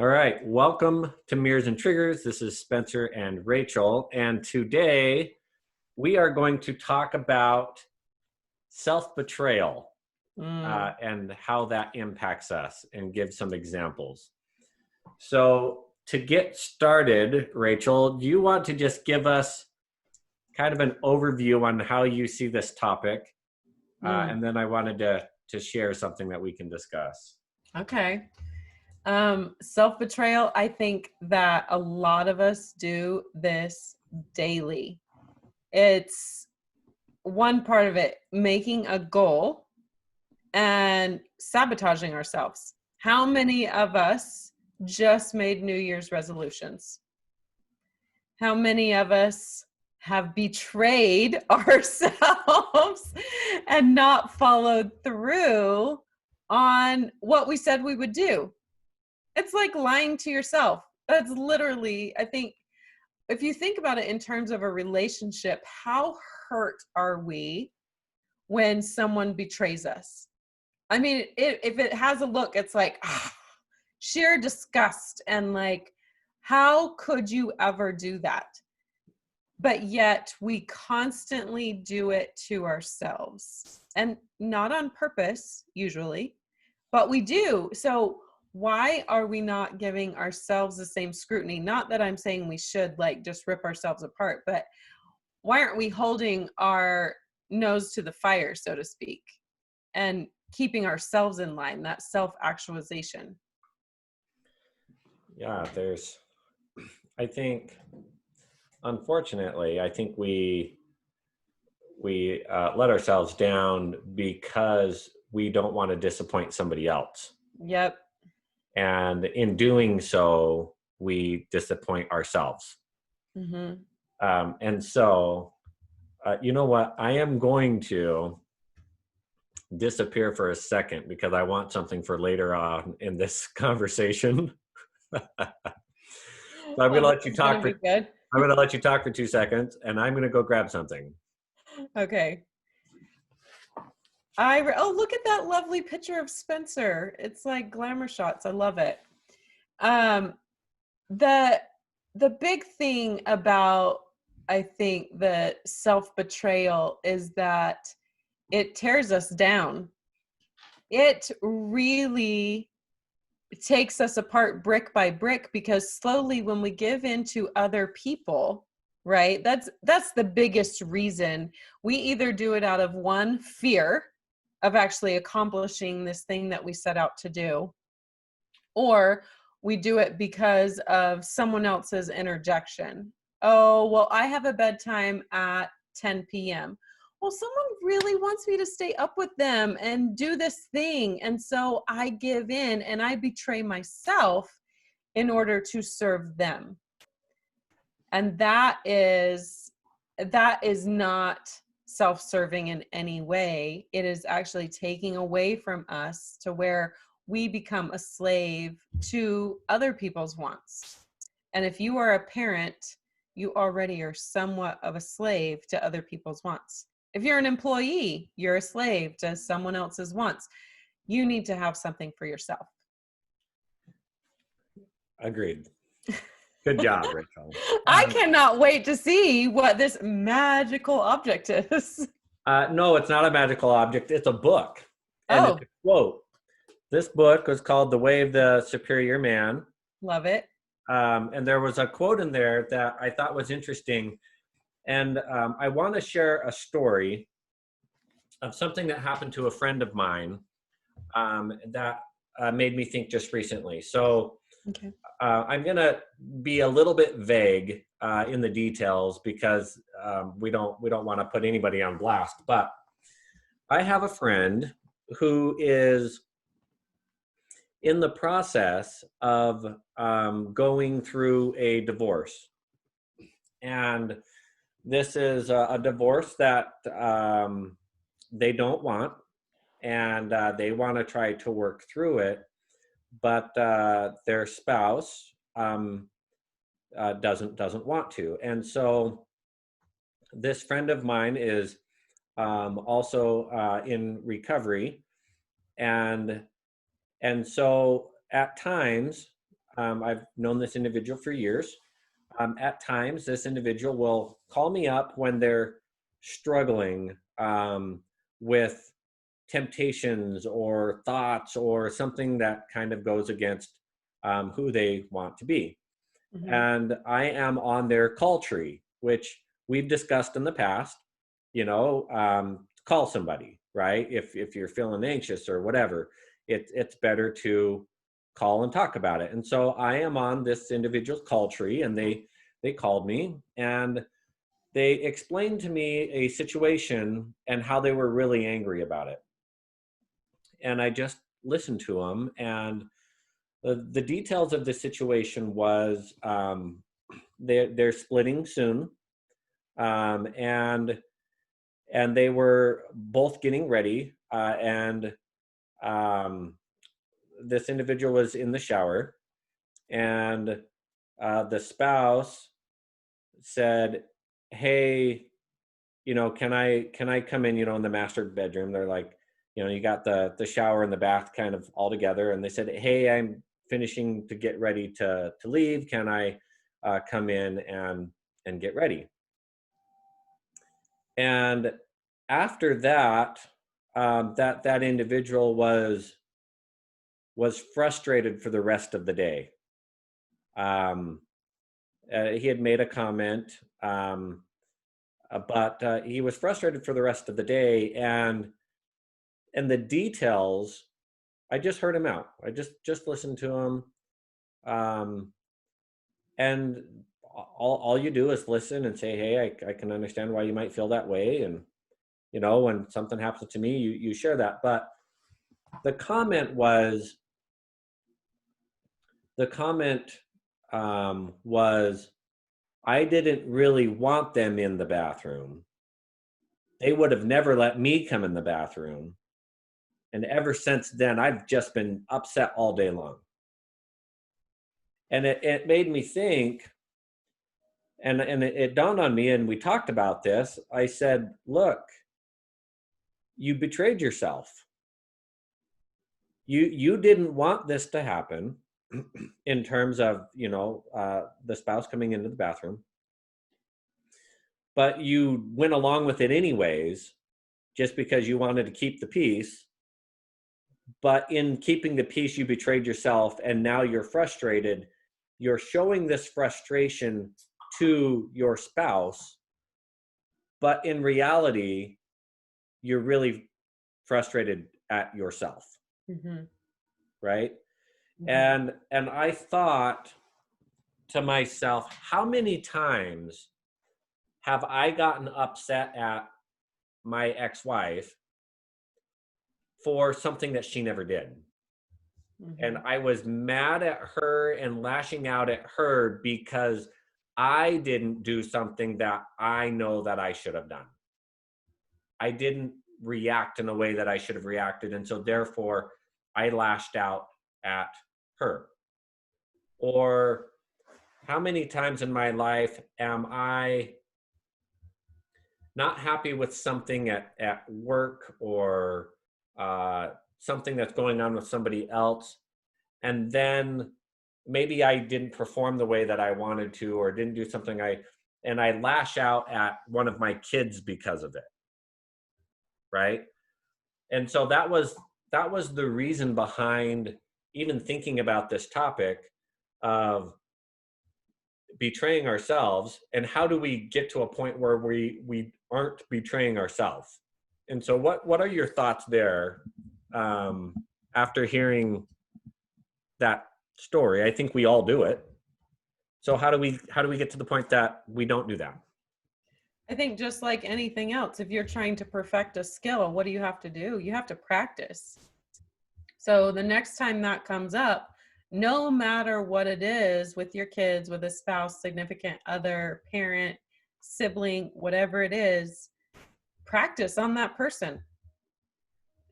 All right, welcome to Mirrors and Triggers. This is Spencer and Rachel, and today we are going to talk about self-betrayal and how that impacts us and give some examples. So to get started, Rachel, do you want to just give us kind of an overview on how you see this topic? And then I wanted to share something that we can discuss. Okay. Self-betrayal, I think that a lot of us do this daily. It's one part of it, making a goal and sabotaging ourselves. How many of us just made New Year's resolutions? How many of us have betrayed ourselves and not followed through on what we said we would do? It's like lying to yourself. That's literally, I think, if you think about it in terms of a relationship, how hurt are we when someone betrays us? I mean, if it has a look, it's like sheer disgust and like, how could you ever do that? But yet we constantly do it to ourselves, and not on purpose usually, but we do. So why are we not giving ourselves the same scrutiny? Not that I'm saying we should like just rip ourselves apart, but why aren't we holding our nose to the fire, so to speak, and keeping ourselves in line, that self-actualization? Yeah, I think, unfortunately, I think we let ourselves down because we don't want to disappoint somebody else. Yep. And in doing so, we disappoint ourselves. Mm-hmm. And so, you know what? I am going to disappear for a second because I want something for later on in this conversation. So I'm going to let you talk for. I'm going to let you talk for 2 seconds, and I'm going to go grab something. Okay. Oh, look at that lovely picture of Spencer. It's like glamour shots. I love it. The big thing about, I think, the self-betrayal is that it tears us down. It really takes us apart brick by brick, because slowly when we give in to other people, right? That's the biggest reason. We either do it out of one, fear of actually accomplishing this thing that we set out to do, or we do it because of someone else's interjection. Oh, well, I have a bedtime at 10 p.m. Well, someone really wants me to stay up with them and do this thing. And so I give in and I betray myself in order to serve them. And that is not self-serving in any way. It is actually taking away from us to where we become a slave to other people's wants. And if you are a parent, you already are somewhat of a slave to other people's wants. If you're an employee, you're a slave to someone else's wants. You need to have something for yourself. Agreed. Good job, Rachel. I cannot wait to see what this magical object is. No, it's not a magical object. It's a book. And Oh, it's a quote. This book was called The Way of the Superior Man. love it. And there was a quote in there that I thought was interesting. And I want to share a story of something that happened to a friend of mine that made me think just recently. So Okay. I'm going to be a little bit vague in the details because we don't want to put anybody on blast. But I have a friend who is in the process of going through a divorce. And this is a divorce that they don't want, and they want to try to work through it, but their spouse doesn't want to. And so this friend of mine is also in recovery, and so at times I've known this individual for years. At times, this individual will call me up when they're struggling with temptations or thoughts or something that kind of goes against who they want to be. Mhm. And I am on their call tree, which we've discussed in the past. Call somebody, right? If you're feeling anxious or whatever, it's better to call and talk about it. And so I am on this individual's call tree, and they called me and they explained to me a situation and how they were really angry about it. And I just listened to them, and the details of the situation was they're splitting soon, um, and and they were both getting ready, and um, this individual was in the shower, and the spouse said, "Hey, can I come in, in the master bedroom?" They're like, you got the shower and the bath kind of all together, and they said, "Hey, I'm finishing to get ready to leave. Can I come in and get ready?" And after that, that individual was frustrated for the rest of the day. Um, he had made a comment, but he was frustrated for the rest of the day, and the details, I just heard him out. I just listened to him, um, and all you do is listen and say, "Hey, I can understand why you might feel that way," and when something happens to me, you share that. But the comment was the comment was, I didn't really want them in the bathroom. They would have never let me come in the bathroom. And ever since then, I've just been upset all day long. And it made me think, and it dawned on me, and we talked about this. I said, look, you betrayed yourself. You didn't want this to happen in terms of, the spouse coming into the bathroom, but you went along with it anyways, just because you wanted to keep the peace. But in keeping the peace, you betrayed yourself, and now you're frustrated. You're showing this frustration to your spouse, but in reality, you're really frustrated at yourself, Mhm. right? Mhm. And I thought to myself, how many times have I gotten upset at my ex-wife for something that she never did? And Mhm. I was mad at her and lashing out at her because I didn't do something that I know that I should have done. I didn't react in a way that I should have reacted. And so therefore, I lashed out at her. Or how many times in my life am I not happy with something at work, or something that's going on with somebody else, and then maybe I didn't perform the way that I wanted to, or didn't do something and I lash out at one of my kids because of it, right? And so that was the reason behind even thinking about this topic of betraying ourselves, and how do we get to a point where we aren't betraying ourselves. And so what are your thoughts there, um, after hearing that story? I think we all do it. So how do we get to the point that we don't do that? I think just like anything else, if you're trying to perfect a skill, what do you have to do? You have to practice. So the next time that comes up, no matter what it is, with your kids, with a spouse, significant other, parent, sibling, whatever it is, practice on that person.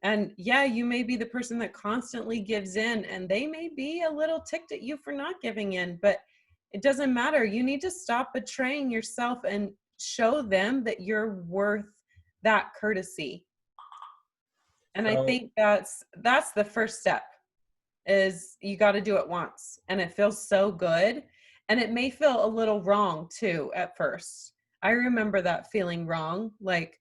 And yeah, you may be the person that constantly gives in, and they may be a little ticked at you for not giving in, but it doesn't matter. You need to stop betraying yourself and show them that you're worth that courtesy. And I So think that's the first step. is you got to do it once, and it feels so good. And it may feel a little wrong too at first. I remember that feeling wrong. Like,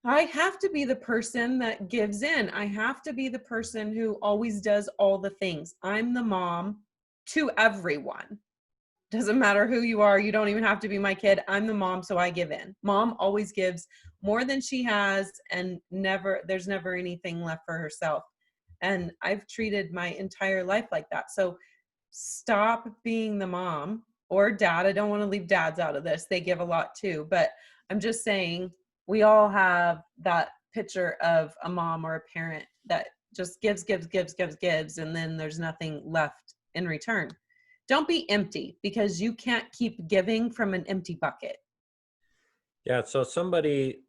I have to be the person that gives in. I have to be the person who always does all the things. I'm the mom to everyone. Doesn't matter who you are. You don't even have to be my kid. I'm the mom, so I give in. Mom always gives more than she has, and there's never anything left for herself. And I've treated my entire life like that. So stop being the mom or dad. I don't want to leave dads out of this. They give a lot too. But I'm just saying, we all have that picture of a mom or a parent that just gives, and then there's nothing left in return. Don't be empty, because you can't keep giving from an empty bucket. Yeah. So somebody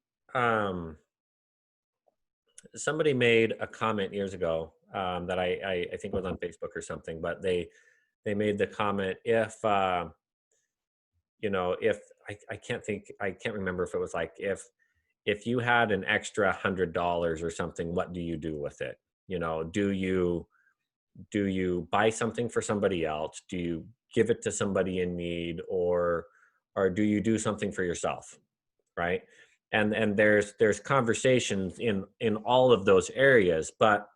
made a comment years ago, that I think was on Facebook or something, but they made the comment, if if I can't remember if it was like, if you had an extra $100 or something, what do you do with it? Do you buy something for somebody else? Do you give it to somebody in need, or do you do something for yourself? Right. And there's conversations in all of those areas, but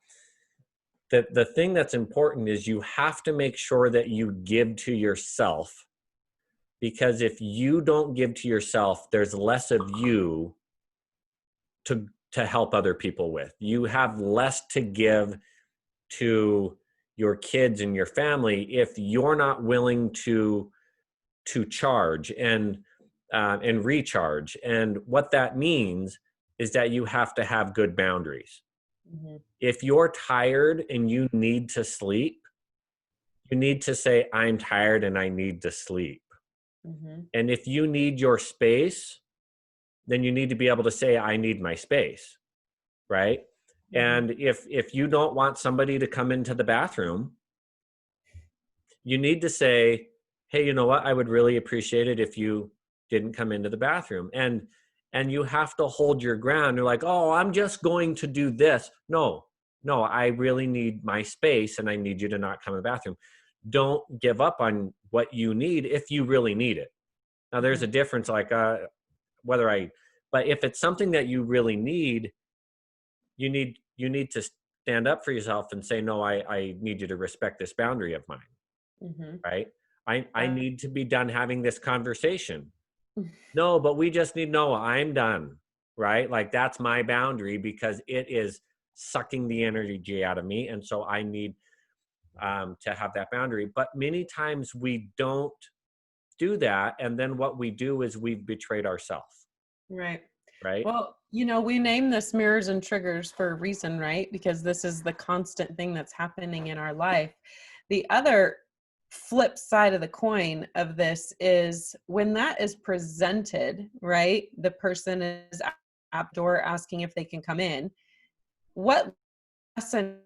the thing that's important is you have to make sure that you give to yourself, because if you don't give to yourself, there's less of you to help other people with. You have less to give to your kids and your family if you're not willing to charge and recharge. And what that means is that you have to have good boundaries. Mm-hmm. If you're tired and you need to sleep, you need to say, I'm tired and I need to sleep. Mm-hmm. And if you need your space, then you need to be able to say, I need my space. Right. Mm-hmm. And if you don't want somebody to come into the bathroom, you need to say, hey, you know what? I would really appreciate it if you didn't come into the bathroom. And you have to hold your ground. You're like, oh, I'm just going to do this. No, I really need my space and I need you to not come in the bathroom. Don't give up on what you need if you really need it. Now there's a difference, like but if it's something that you really need, you need to stand up for yourself and say, no, I need you to respect this boundary of mine. Mm-hmm. Right. I need to be done having this conversation. No, but we just need, no, I'm done. Right. Like, that's my boundary, because it is sucking the energy out of me. And so I need to have that boundary. But many times we don't do that. And then what we do is we've betrayed ourselves. Right. Right. Well, we name this mirrors and triggers for a reason, right? Because this is the constant thing that's happening in our life. The other flip side of the coin of this is when that is presented, right? The person is at the door asking if they can come in. What lesson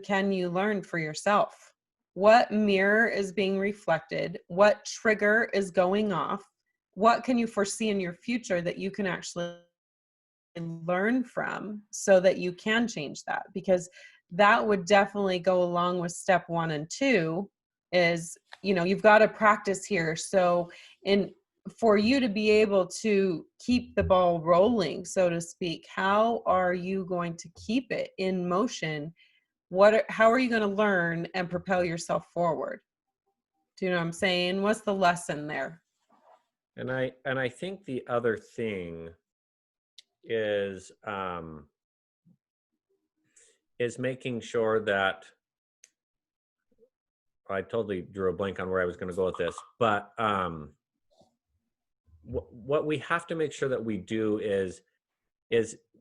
can you learn for yourself? What mirror is being reflected? What trigger is going off? What can you foresee in your future that you can actually learn from so that you can change that? Because that would definitely go along with step 1 and 2 is, you've got to practice here. So for you to be able to keep the ball rolling, so to speak, how are you going to keep it in motion? How are you going to learn and propel yourself forward? Do you know what I'm saying? What's the lesson there? And I think the other thing is making sure that, I totally drew a blank on where I was going to go with this, but what we have to make sure that we do is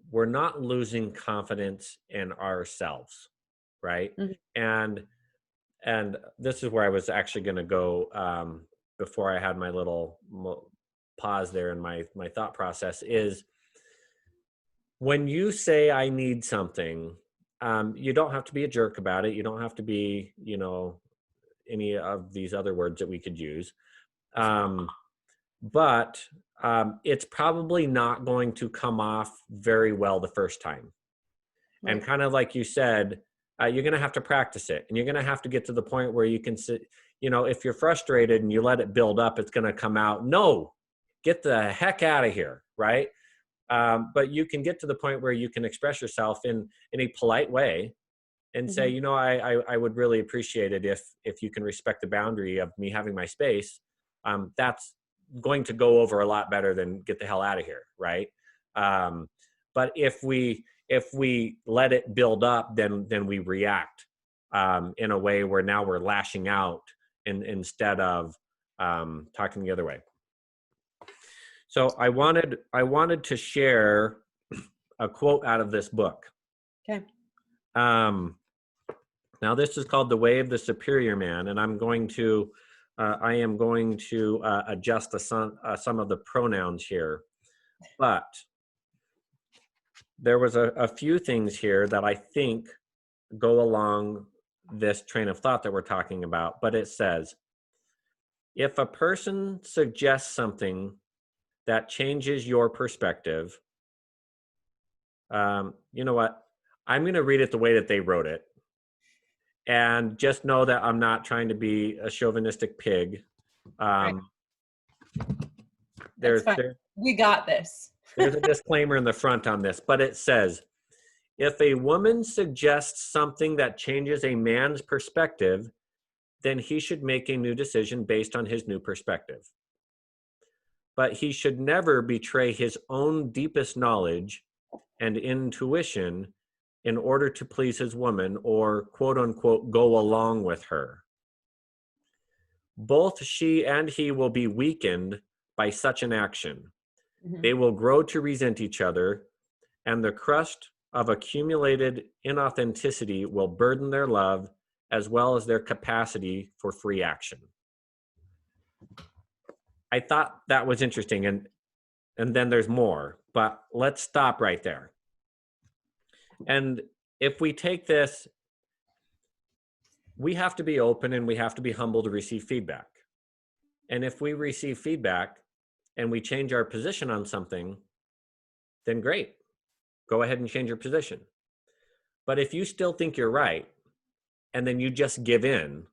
we're not losing confidence in ourselves, right? Mm-hmm. And this is where I was actually going to go before I had my little pause there in my thought process, is when you say I need something, you don't have to be a jerk about it. You don't have to be, any of these other words that we could use. But it's probably not going to come off very well the first time. Right. And kind of like you said, you're going to have to practice it, and you're going to have to get to the point where you can sit, if you're frustrated and you let it build up, it's going to come out. No, get the heck out of here. Right. But you can get to the point where you can express yourself in a polite way and say, I would really appreciate it if you can respect the boundary of me having my space. That's going to go over a lot better than get the hell out of here. Right. But if we let it build up, then we react in a way where now we're lashing out instead of talking the other way. So I wanted to share a quote out of this book. Okay. Now this is called The Way of the Superior Man, and I am going to adjust some of the pronouns here, but there was a few things here that I think go along this train of thought that we're talking about. But it says, if a person suggests something that changes your perspective, you know what? I'm going to read it the way that they wrote it. And just know that I'm not trying to be a chauvinistic pig. Right. We got this. There's a disclaimer in the front on this, but it says, if a woman suggests something that changes a man's perspective, then he should make a new decision based on his new perspective. But he should never betray his own deepest knowledge and intuition in order to please his woman or, quote unquote, go along with her. Both she and he will be weakened by such an action. Mm-hmm. They will grow to resent each other, and the crust of accumulated inauthenticity will burden their love as well as their capacity for free action. I thought that was interesting, and then there's more, but let's stop right there. And if we take this, we have to be open and we have to be humble to receive feedback. And if we receive feedback and we change our position on something, then great. Go ahead and change your position. But if you still think you're right and then you just give in,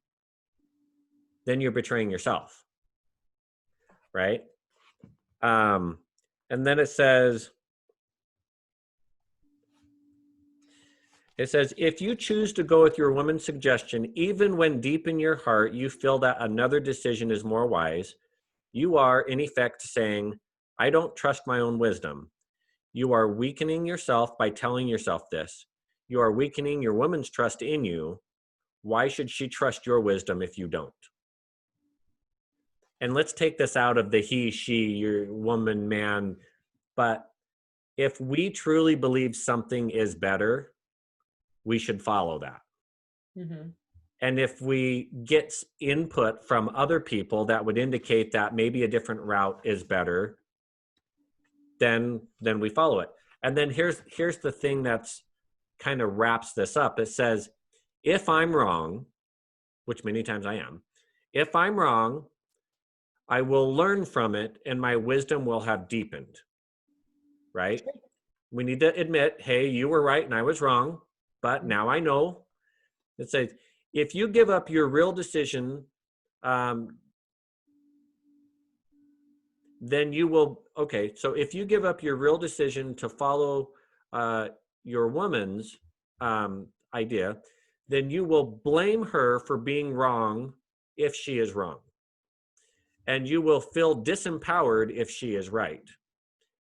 then you're betraying yourself. Right? And then it says, if you choose to go with your woman's suggestion, even when deep in your heart you feel that another decision is more wise, you are, in effect, saying, I don't trust my own wisdom. You are weakening yourself by telling yourself this. You are weakening your woman's trust in you. Why should she trust your wisdom if you don't? And let's take this out of the he, she, your woman, man. But if we truly believe something is better, we should follow that. Mm-hmm. And if we get input from other people that would indicate that maybe a different route is better, then we follow it. And then here's the thing that's kind of wraps this up. It says, if I'm wrong, which many times I am, if I'm wrong, I will learn from it and my wisdom will have deepened. Right? We need to admit, hey, you were right and I was wrong, but now I know. It says, if you give up your real decision, then you will, okay, so if you give up your real decision to follow your woman's idea, then you will blame her for being wrong if she is wrong. And you will feel disempowered if she is right,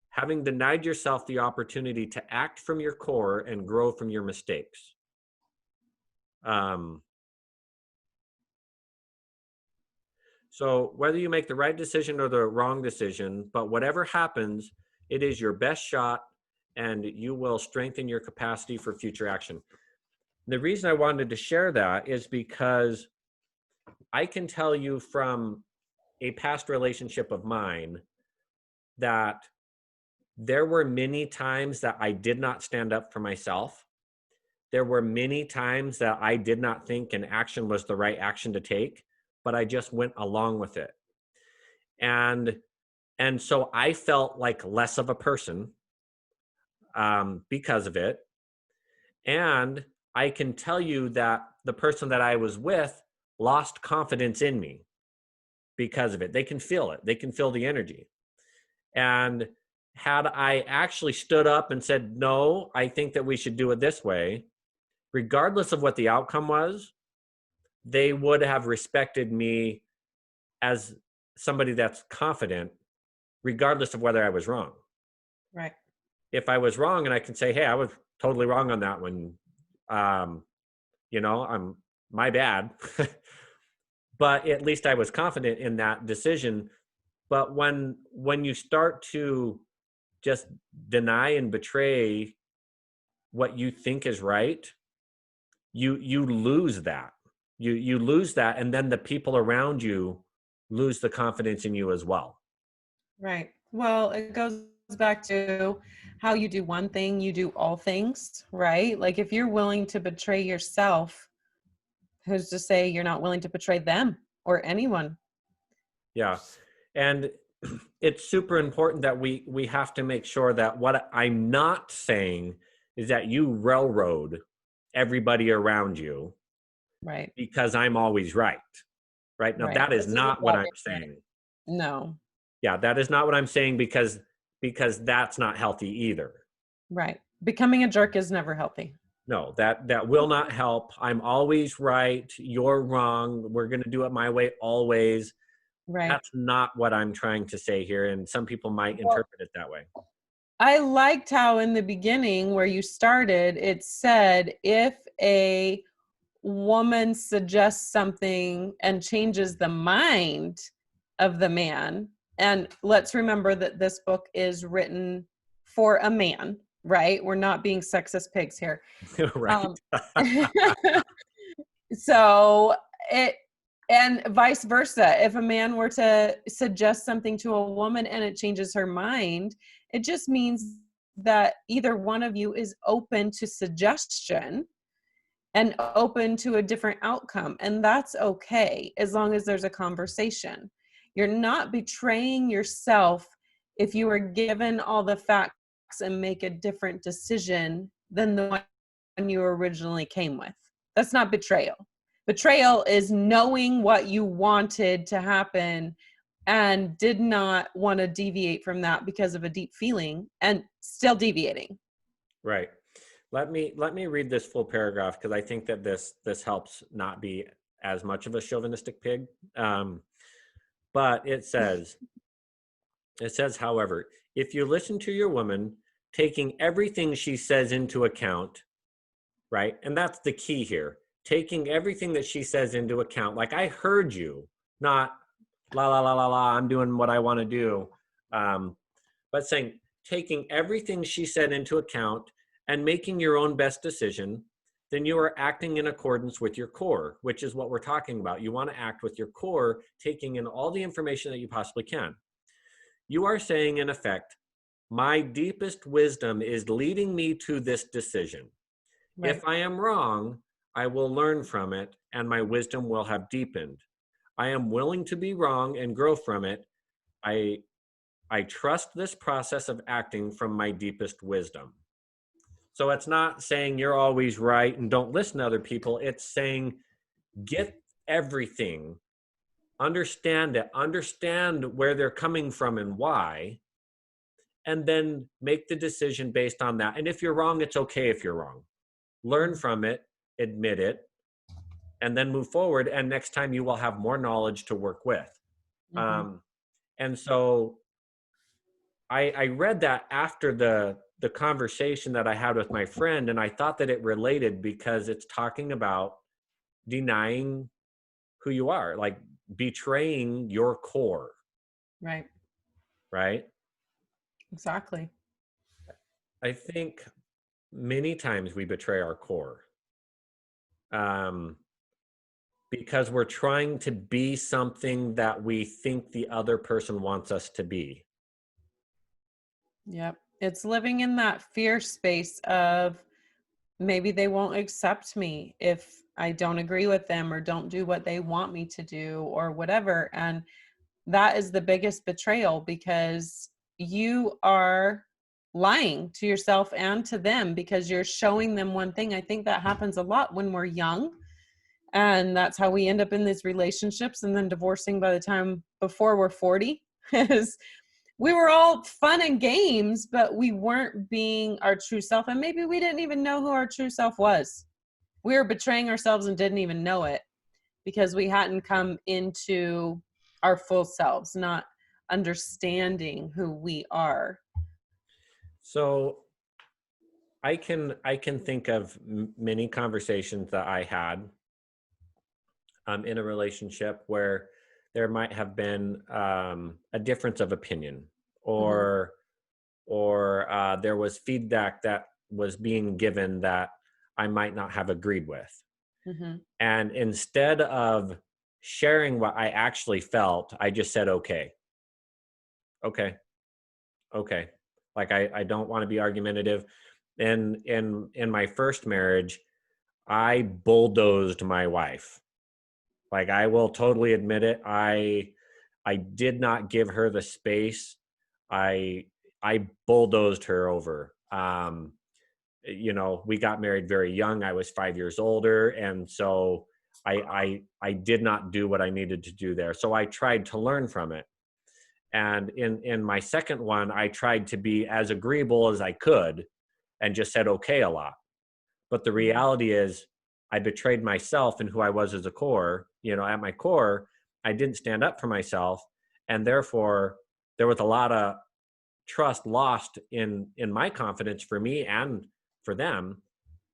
having denied yourself the opportunity to act from your core and grow from your mistakes. So whether you make the right decision or the wrong decision, but whatever happens, it is your best shot and you will strengthen your capacity for future action. The reason I wanted to share that is because I can tell you from a past relationship of mine that there were many times that I did not stand up for myself. There were many times that I did not think an action was the right action to take, but I just went along with it. And so I felt like less of a person because of it. And I can tell you that the person that I was with lost confidence in me because of it. They can feel it. They can feel the energy. And had I actually stood up and said, no, I think that we should do it this way, regardless of what the outcome was, they would have respected me as somebody that's confident, regardless of whether I was wrong. Right. If I was wrong and I can say, hey, I was totally wrong on that one, um, I'm my bad. But at least I was confident in that decision. But when you start to just deny and betray what you think is right, you lose that. You lose that, and then the people around you lose the confidence in you as well. Right. Well, it goes back to how you do one thing, you do all things, right? Like if you're willing to betray yourself, who's to say you're not willing to betray them or anyone? Yeah. And it's super important that we have to make sure that what I'm not saying is that you railroad everybody around you Right. because I'm always right. Right? Now Right. that is This isn't not what what I'm we're saying. saying. No. Yeah, that is not what I'm saying because that's not healthy either. Right. Becoming a jerk is never healthy. No, that will not help. I'm always right, you're wrong. We're going to do it my way always. Right. That's not what I'm trying to say here, and some people might Well, interpret it that way. I liked how in the beginning where you started, it said if a woman suggests something and changes the mind of the man, and let's remember that this book is written for a man, right? We're not being sexist pigs here. Right. Um, so it, and vice versa. If a man were to suggest something to a woman and it changes her mind, it just means that either one of you is open to suggestion and open to a different outcome. And that's okay as long as there's a conversation. You're not betraying yourself if you are given all the facts and make a different decision than the one you originally came with. That's not betrayal. Betrayal is knowing what you wanted to happen and did not want to deviate from that because of a deep feeling and still deviating. Right. Let me read this full paragraph because I think that this helps not be as much of a chauvinistic pig. But it says, however, if you listen to your woman, taking everything she says into account, right? And that's the key here. Taking everything that she says into account. Like I heard you, not la la la la la, I'm doing what I want to do. But saying taking everything she said into account and making your own best decision, then you are acting in accordance with your core, which is what we're talking about. You want to act with your core, taking in all the information that you possibly can. You are saying, in effect, my deepest wisdom is leading me to this decision. Right. If I am wrong, I will learn from it and my wisdom will have deepened. I am willing to be wrong and grow from it. I trust this process of acting from my deepest wisdom. So it's not saying you're always right and don't listen to other people. It's saying get everything, understand it, understand where they're coming from and why, and then make the decision based on that. And if you're wrong, it's okay if you're wrong. Learn from it, admit it, and then move forward. And next time you will have more knowledge to work with. Mm-hmm. And so I read that after the conversation that I had with my friend, and I thought that it related because it's talking about denying who you are, like betraying your core, Right. right? Exactly. I think many times we betray our core um, because we're trying to be something that we think the other person wants us to be. Yep. It's living in that fear space of maybe they won't accept me if I don't agree with them or don't do what they want me to do or whatever. And that is the biggest betrayal because you are lying to yourself and to them because you're showing them one thing. I think that happens a lot when we're young. And that's how we end up in these relationships and then divorcing by the time before we're 40 is we were all fun and games, but we weren't being our true self. And maybe we didn't even know who our true self was. We were betraying ourselves and didn't even know it because we hadn't come into our full selves, not understanding who we are. So I can think of many conversations that I had in a relationship where there might have been a difference of opinion, Mm-hmm. or there was feedback that was being given that I might not have agreed with. Mm-hmm. And instead of sharing what I actually felt, I just said, okay, okay, okay. Like I don't want to be argumentative. And in my first marriage, I bulldozed my wife. Like I will totally admit it. I did not give her the space. I I bulldozed her over. We got married very young. I was 5 years older, and so I did not do what I needed to do there. So I tried to learn from it. And in my second one, I tried to be as agreeable as I could and just said okay a lot. But the reality is I betrayed myself and who I was as a core. At my core, I didn't stand up for myself. And therefore there was a lot of trust lost in my confidence for me and for them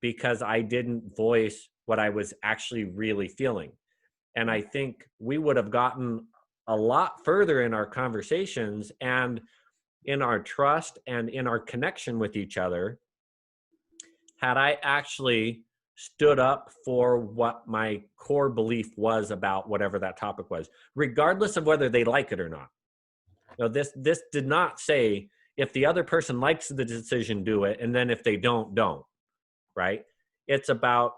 because I didn't voice what I was actually really feeling. And I think we would have gotten a lot further in our conversations and in our trust and in our connection with each other had I actually stood up for what my core belief was about whatever that topic was, regardless of whether they like it or not. This did not say if the other person likes the decision, do it, and then if they don't, right? It's about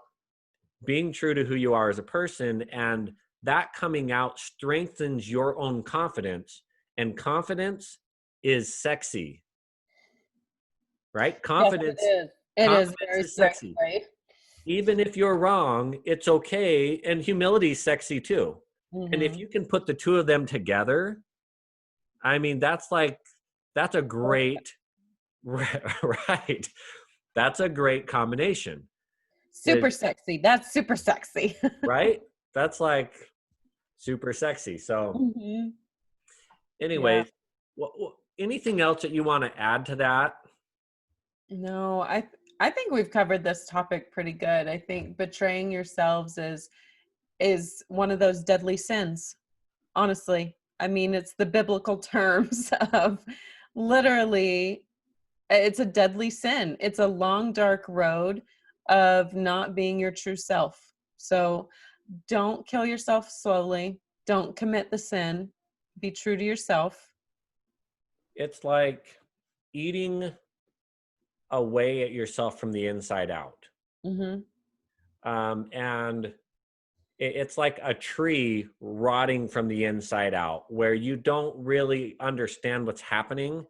being true to who you are as a person, and that coming out strengthens your own confidence, and confidence is sexy, right? Yes, it is. It is Confidence very is sexy, sexy. right? Even if you're wrong, it's okay. And humility is sexy too. And if Mm-hmm. you can put the two of them together, I mean, that's a great, right? That's a great combination, Super sexy. That's super sexy. right? That's like super sexy. So, Mm-hmm. Yeah. anyways, anything else that you want to add to that? No, I think we've covered this topic pretty good. I think betraying yourselves is one of those deadly sins. Honestly, I mean, it's the biblical terms of literally, it's a deadly sin. It's a long, dark road of not being your true self. So don't kill yourself slowly. Don't commit the sin. Be true to yourself. It's like eating away at yourself from the inside out. Mm-hmm. And it's like a tree rotting from the inside out where you don't really understand what's happening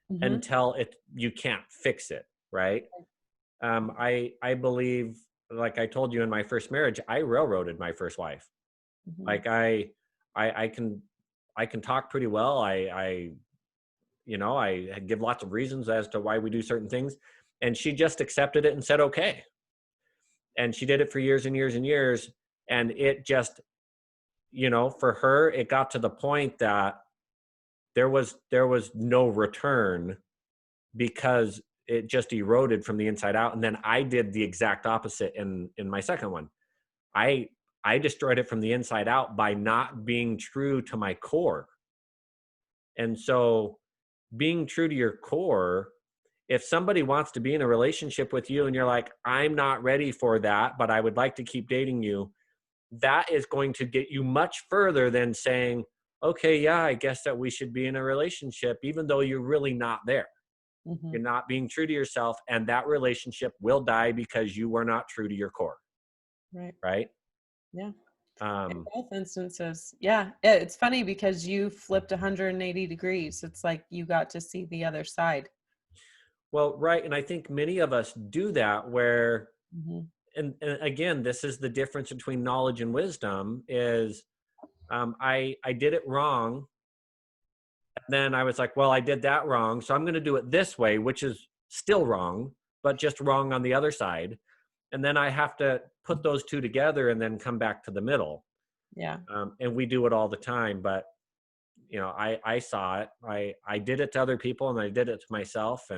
Mm-hmm. until you can't fix it, right? I believe, like I told you, in my first marriage, I railroaded my first wife. Mm-hmm. Like I can talk pretty well. I give lots of reasons as to why we do certain things, and she just accepted it and said okay. And she did it for years and years and years, and it just, for her, it got to the point that there was no return because it just eroded from the inside out. And then I did the exact opposite in my second one. I destroyed it from the inside out by not being true to my core. And so being true to your core, if somebody wants to be in a relationship with you and you're like, I'm not ready for that, but I would like to keep dating you, that is going to get you much further than saying, okay, yeah, I guess that we should be in a relationship, even though you're really not there. Mm-hmm. You're not being true to yourself, and that relationship will die because you were not true to your core, Right. right? Yeah. In Um, both instances. Yeah. It's funny because you flipped 180 degrees. It's like you got to see the other side. Well, right. And I think many of us do that where, Mhm. and again, this is the difference between knowledge and wisdom is I did it wrong. Then I was like, well, I did that wrong. So I'm going to do it this way, which is still wrong, but just wrong on the other side. And then I have to put those two together and then come back to the middle. Yeah, And we do it all the time. But, I saw it. I did it to other people and I did it to myself.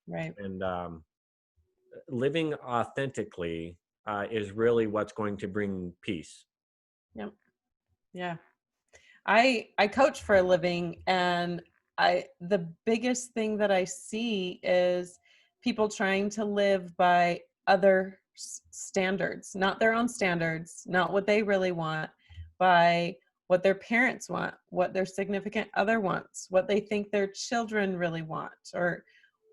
right. And living authentically is really what's going to bring peace. Yep. Yeah. I coach for a living, and the biggest thing that I see is people trying to live by other standards, not their own standards, not what they really want, by what their parents want, what their significant other wants, what they think their children really want, or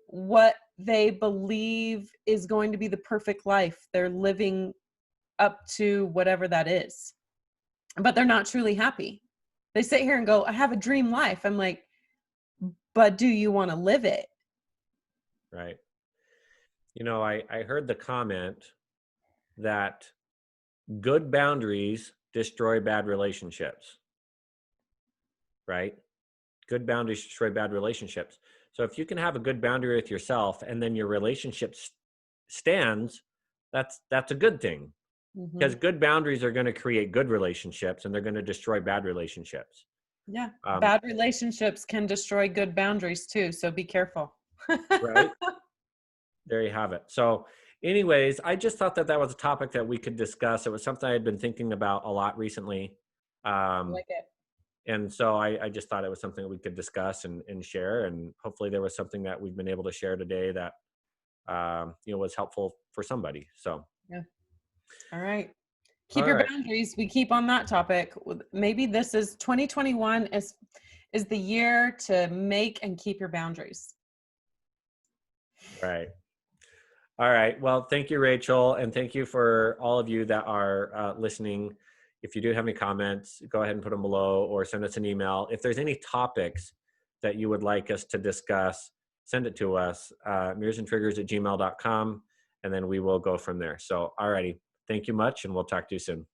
what they believe is going to be the perfect life. They're living up to whatever that is, but they're not truly happy. They sit here and go, I have a dream life. I'm like, but do you want to live it? Right. I heard the comment that good boundaries destroy bad relationships, right? Good boundaries destroy bad relationships. So if you can have a good boundary with yourself and then your relationship stands, that's a good thing, Hmm. because good boundaries are going to create good relationships and they're going to destroy bad relationships. Yeah. Um, Bad relationships can destroy good boundaries too. So be careful. right. There you have it. So anyways, I just thought that was a topic that we could discuss. It was something I had been thinking about a lot recently. Um, Like it. and so I just thought it was something that we could discuss and share. And hopefully there was something that we've been able to share today that, was helpful for somebody. So, Yeah. All right. Keep all your right. boundaries. We keep on that topic. Maybe this is 2021 is the year to make and keep your boundaries. Right. All right. Well, thank you, Rachel. And thank you for all of you that are listening. If you do have any comments, go ahead and put them below or send us an email. If there's any topics that you would like us to discuss, send it to us, mirrorsandtriggers@gmail.com, and then we will go from there. So, all righty. Thank you much, and we'll talk to you soon.